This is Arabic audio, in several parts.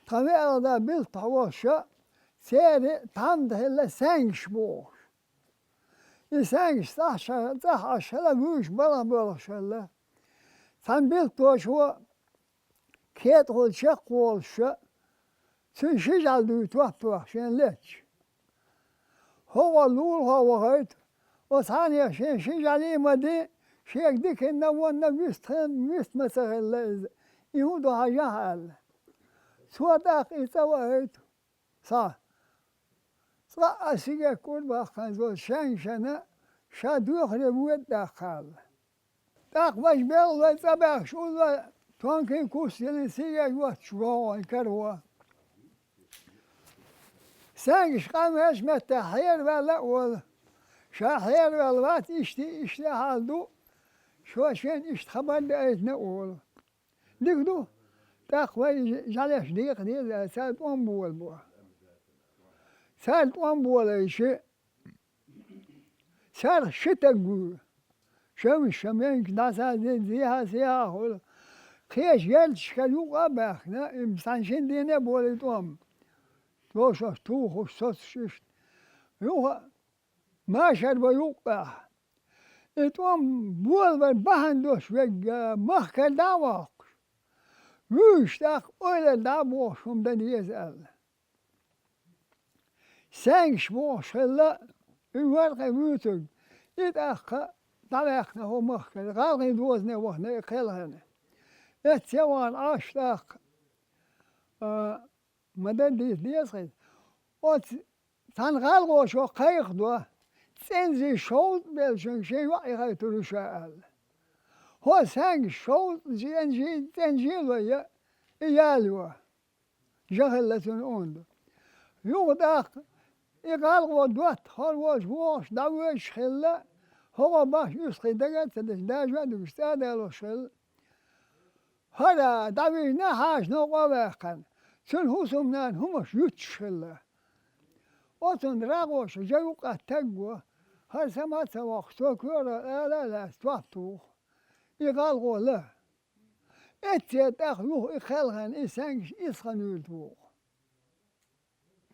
طبيعة ده بالطوشة سيري تنده إلا سانش بوش يسانش صح عشلا بوش بلا شلا تن بالطوش هو كيت هو الشق والشق سنشجع دو توح شين ليتش هو اللول هو غيت وثانية شين شجع لي مدي شيك ديك النوى بيست مثلا يهودو هجاها سوى داق إتوائت صح أسيقى كل باقان زول شنشنا شادو يخربوا داقال داق باش بيلا تبع شو تونكي كوسي سيقى يوات شغوان كروا سانش قامش متحير ولا ولا شاحير ولا اشتي حالدو شو شين خبر دايتنا ولا ديكدو تقوى جالش ديق سالت أمبول بوا سالت أمبول شيء سال شتقول شو الشمين كناسا زيها سياها خيش يلش كيو أباخنا إمسانشين دينا بولي توم توشش توخش صوتشش يوها ما شرب يوقع توم بول بهندوش وجا مخك دعوة Wüstak öyle da boşum da niye Sängs boşella üvarka vütük İdakka davakna homakka Galgin dozne vahne kelhane Et sevan aştak Madan diyesay Ot tan galgo şu kayıkdo Senzi şoğut belşün şey var ya turuşa هو سانج شو تنجيل ويا يالوا جهلة أوند يوداق يقال ودوات خلوش ووش داوش خلا هو باش يسقي دقات تدجاج ويستاد له شل هذا داوش نحاش نقواقن سن هوسمنان همش يتشلا وطن راغوش جايوق التقوى هل سمعت وقتو كورا لا تواتوخ يقال له اتيت اخلوه يخلغن إسانش إسخن يلتوخ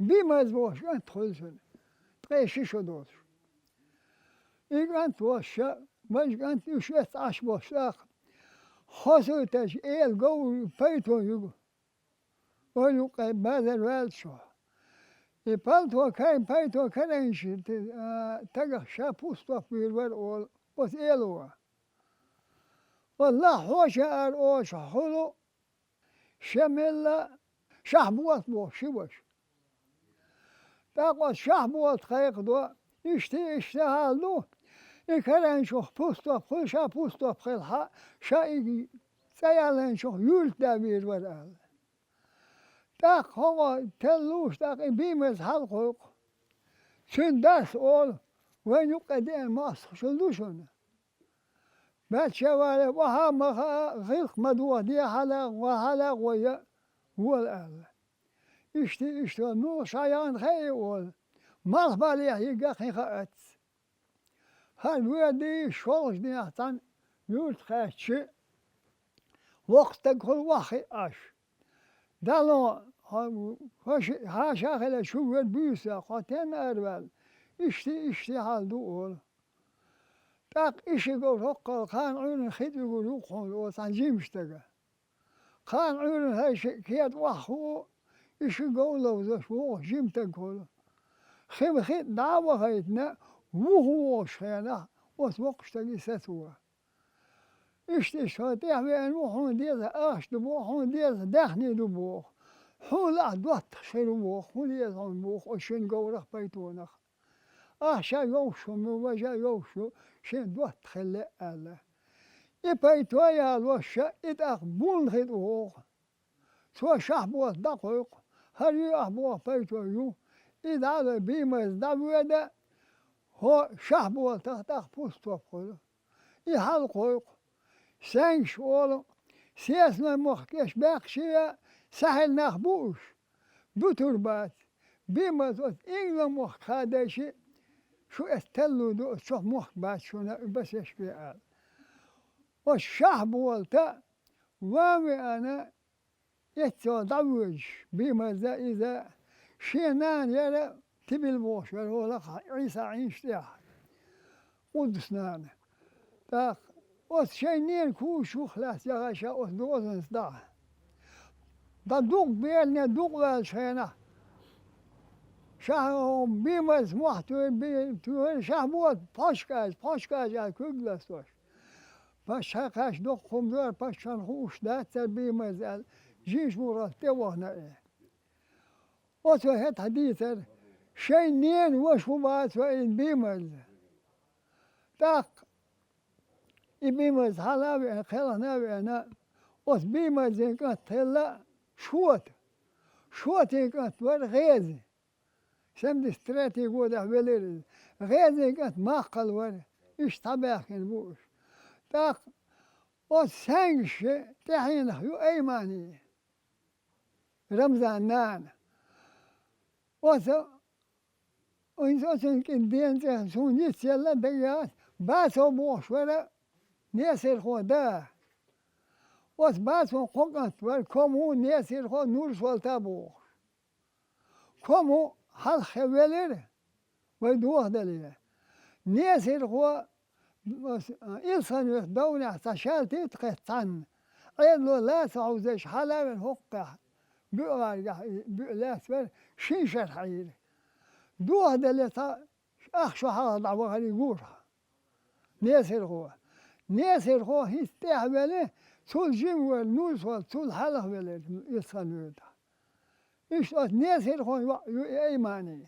بما زوش أنت خلصن تغيشي شدوش إيقانت وشا باش قانت يشوت عشبوش لاق خصوتش إيل قو بيتو يقو ويقى بهذا الوالد شو يبالتو كاين بيتو كرنشي تقع شابوستو في الورق بس إيلوه والله حوشة أروش حلو شملة شحبوات بو شبش تاقوى شحبوات خيقدو اشتهالدو يكرن شوخ بوستو بخل شا بوستو بخلها شا يجي سيالن شوخ يولت دابير ورال تاق هو تلوش تاق بيمز حلقوق سنداس أول وين يقدين ماسخ شلوشون باتشوالي وها غيق مدوه دي حلق ويا هو الآن اشتي نو شايان خي وول مالخ باليه يقاقي خات هل ودي شولش دي احتان يورت خاتشي وقت كل واحد اش دالو ها شاخله شو ود بيسا قاتين اروال اشتي حال دول تاق إشي قول هقل خان عيون خيد يقول يقول وتنجيم اشتغل خان عيون هاي كياد وحو إشي قول لو ذا شو جيم تقول خيد دعوة هيتنا وهو شينا وتوقش تجي ستوه إشتي شاتيه بين وحون ديزا آش دبوحون ديزا دحني دبوح حول أدوات شيربوح حول ديزا دبوح وشين قولك بيتونك شا يوشو وجا يوشو شين دوات خلي الله يبيتويا الوشا يتأقبون خدوه سوا شحبوه دقيق هل يأحبوه بيتويو إذا هذا بيمز دابودا هو شحبوه تختاق بوستو بخلو يحلقوق سانش ولو سياسنا مخكش باقشيا سهل نخبوش بتربات بيمز إنغا مخ خادشي شو استلو دو شو مخ بعد شو بس يشبه. يتسو ضوج بما إذا شينان يرى تبي البوش ولا عيسى عينشتاح قدسنان تاق وشينين كوشو خلاص يا غاشا دوزن صداع دا دوق بيلنا دوق والشينا شاهم بيمز محتوى بي شهبوت باشكاج يا كوغلاستوش باشكاج دوق خمدور باشكان خوش داتر بيمز جيش مرات توهنا إيه وتوهت حديثا شينين وش مبات وإن بيمز تاق بيمز حلاوي خيرنا بينا وت بيمز كانت تلا شوت كانت ورغيزي سمد استراتي قودا بليل غيزي كانت ماقل ور إيش طباخين بوش تاق وسانش تحين يو أيماني رمضان نان وثو وإنسان كندين تهسون يتسلى دقيات باسو موش ولا نيسير خودا وثباسو قوقت والكومو نيسير خو نور سولتابوش كومو حال خبيلر ويدوه دليل نيسير خو إنسان يخدون تشالتي تقطن عيدلو لا تعوزش حلا من حقه بؤلاس شيشة حيل دوه دليل أخشى حالا دعوة يقولها نيسير هو هيستهبله سول جيم والنوس والسول حاله بله إنسان يدا إيش نيسير هو أيماني